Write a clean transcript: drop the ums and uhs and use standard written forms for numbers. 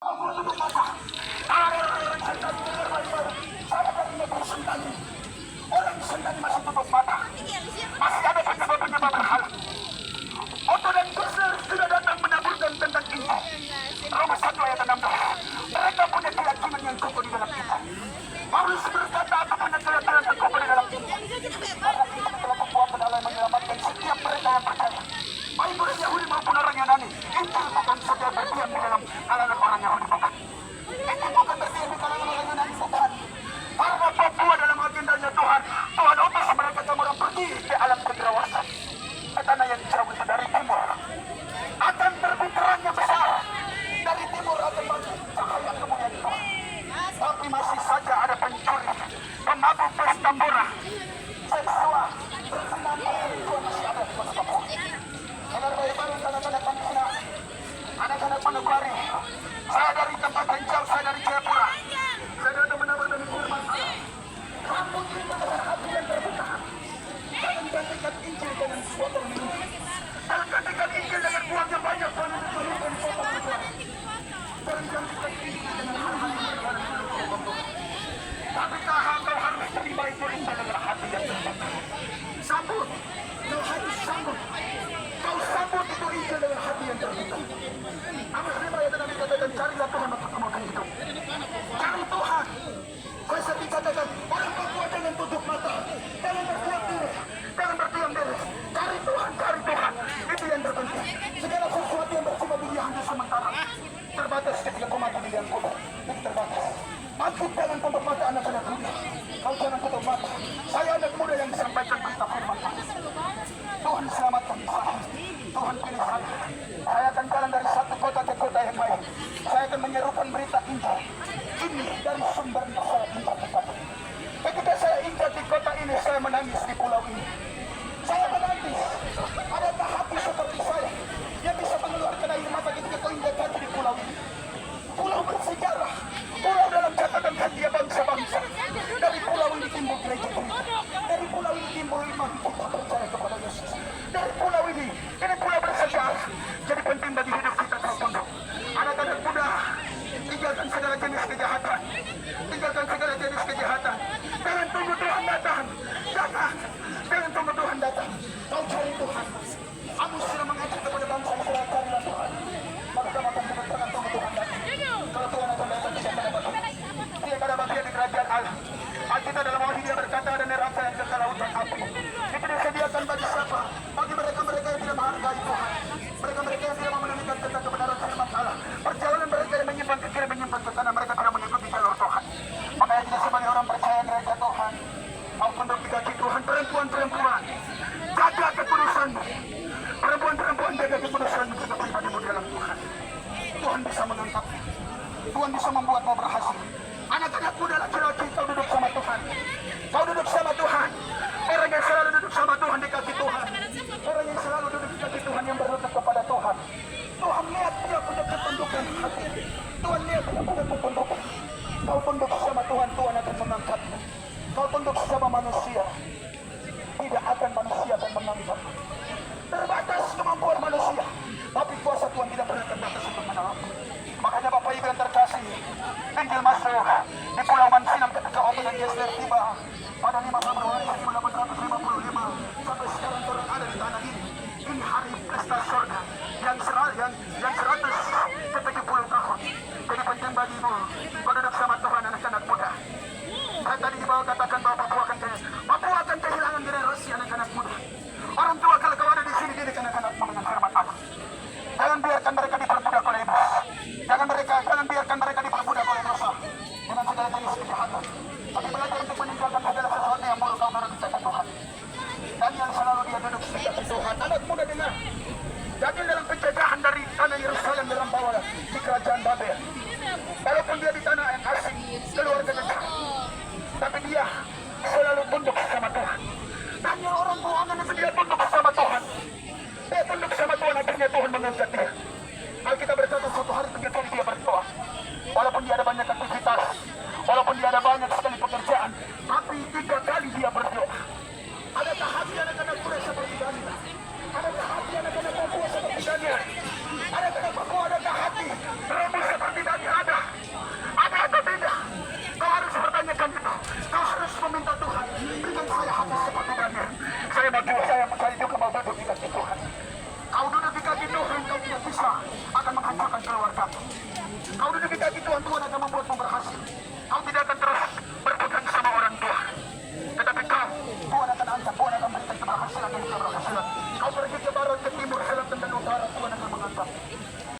Orang sendiri masih tutup mata. Masih ada penyebab-penyebab berhala. Otto dan Gusner sudah datang menaburkan tentang ini. Roma 1 ayat 16. Mereka punya keyakinan yang kokoh di dalam kita. Paulus berkata apapun yang keyakinan yang kokoh di dalam kita. Karena kita telah membuat pedala yang menyelamatkan setiap mereka yang percaya. Baik orang Yahudi maupun orang Yunani. Injil bukan saja berdiam di dalam kalangan orang Yahudi, bukan. Injil bukan berdiam di kalangan orang Yunani, bukan. Karena Papua dalam agendanya Tuhan, Tuhan utus mereka orang pergi ke alam kedewasan. Ke tanah yang jauh itu dari timur. Akan terbit terang yang besar. Dari timur akan bangkit cahaya kemuliaan Tuhan. Tapi masih saja ada pencuri, pemabuk pesta pora, seksual, bersenam perempuan masih ada di kota Papua. Saudara-saudara, anak-anak Pancasila, anak-anak Manokwari, saya dari tempat yang jauh, saya dari Jayapura. Saya datang menawarkan firman Allah. Rambut kita dengan hati yang terbuka. Jangan gantikan Injil dengan botol minum. Jangan gantikan Injil dengan uang yang banyak. Jangan gantikan botol minum. Jangan gantikan Injil dengan hal-hal yang berwarna. Tapi tahap kau harus terima itu Injil dengan hati yang terbuka. Sambut. Kau harus sambut. Kau sambut itu Injil dengan hati yang terbuka. Amos 5 ayat 6 dikatakan, carilah Tuhan untuk kemudian hidup. Cari Tuhan. Kau sering katakan, orang Papua jangan tutup mata. Jangan berdiam diri. Jangan berdiam diri. Cari Tuhan, cari Tuhan. Itu yang terpenting. Segala sesuatu yang bersifat dunia hanya sementara. Terbatas ketika kau mati di dalam kubur. Itu terbatas. Masuk jangan tutup mata anak-anak muda. Kau jangan tutup mata. Saya anak muda yang disampaikan berita firman Tuhan. Tuhan selamatkan saya. Tuhan pilih saya. Saya akan jalan dari satu kota ke kota yang lain. Saya akan menyerukan berita Injil. Ini dari sumbernya saya injak di kota. Ketika saya injak di kota ini, saya menangis di pulau ini. Saya menangis. Adakah hati seperti saya yang bisa mengeluarkan air mata ketika kau injak kaki di pulau ini? Pulau bersejarah. Pulau dalam catatan hadiah bangsa-bangsa. Dari pulau ini timbul gereja-gereja. Dari pulau ini timbul iman kita percaya kepada Yesus. Dari pulau ini pulau bersejarah. Jadi penting bagi hidup kita terpondok. Anak-anak muda, tinggalkan segala jenis kejahatan. Tinggalkan segala jenis kejahatan. Jangan tunggu Tuhan datang. Jangan tunggu Tuhan datang. Kau cari Tuhan. Amos sudah mengajak kepada bangsa Israel, carilah Tuhan. Maka kamu akan jangan tunggu Tuhan datang. Kalau Tuhan akan datang, siapa dapat? Dia akan dapat di kerajaan Allah. Alkitab dalam Wahyu dia berkata ada neraka yang kekal lautan api. Itu disediakan bagi siapa? Bagi mereka-mereka yang tidak menghargai Tuhan. Mereka-mereka yang tidak menunjukkan tentang kebenaran firman Allah. Perjalanan mereka yang menyimpang ke kiri, menyimpang ke kanan, mereka tidak mengikuti jalur Tuhan. Makanya kita sebagai orang percaya gereja Tuhan, maupun di kaki Tuhan, perempuan-perempuan, jaga kekudusanmu. Perempuan-perempuan jaga kekudusanmu, jaga pribadimu dalam Tuhan. Tuhan bisa mengangkat. Tuhan bisa membuatmu berhasil. Anak-anak muda laki-laki, kau duduk sama Tuhan. Kau duduk sama Tuhan. Orang yang selalu duduk sama Tuhan di kaki Tuhan. Orang yang selalu duduk di kaki Tuhan, yang berlutut kepada Tuhan. Tuhan lihat dia punya ketundukan hati. Tuhan lihat dia punya ketundukan. Kau tunduk sama Tuhan, Tuhan akan mengangkatmu. Kau tunduk sama manusia, tidak akan manusia akan mengangkat. Terbatas kemampuan manusia, tapi kuasa Tuhan tidak pernah terbatas untuk menolong. Makanya Bapak Ibu yang terkasih, Injil masuk di Pulau Mansinam ketika Otto dan Gessler tiba pada 5 Februari 1855 sampai sekarang orang ada di tanah ini. Ini hari pesta surga yang 170 tahun. Jadi penting bagimu, kau duduk sama Tuhan anak-anak muda. Saya tadi di bawah katakan bahwa Papua akan kehilangan generasi anak-anak muda. Orang tua kalau kau ada di sini didik anak-anak dengan firman Allah. Jangan biarkan mereka diperbudak oleh iblis. Jangan biarkan mereka diperbudak oleh dosa dengan segala jenis kejahatan. Tapi belajar untuk meninggalkan segala sesuatu yang buruk kau duduk di dekat Tuhan. Dan yang selalu dia duduk di dekat Tuhan. Anak muda dengar. Jadi dalam penjajahan dari tanah Yerusalem dalam bawah di kerajaan Babel. Walaupun dia di tanah yang asing, keluarganya jauh, tapi dia selalu tunduk sama Tuhan. Tanya orang bohongan itu dia tunduk sama Tuhan. Dia tunduk sama Tuhan, akhirnya Tuhan mengangkat dia. Alkitab berkata suatu hari 3 kali dia berdoa. Walaupun dia ada banyak aktivitas, walaupun dia ada banyak sekali pekerjaan, tapi 3 kali dia berdoa. Adakah hati anak-anak muda seperti Daniel? Adakah hati anak-anak Papua seperti Daniel? Adakah Papua, adakah hati Rabu seperti Daniel? akan keluar satu. Kau duduk kita itu Tuhan akan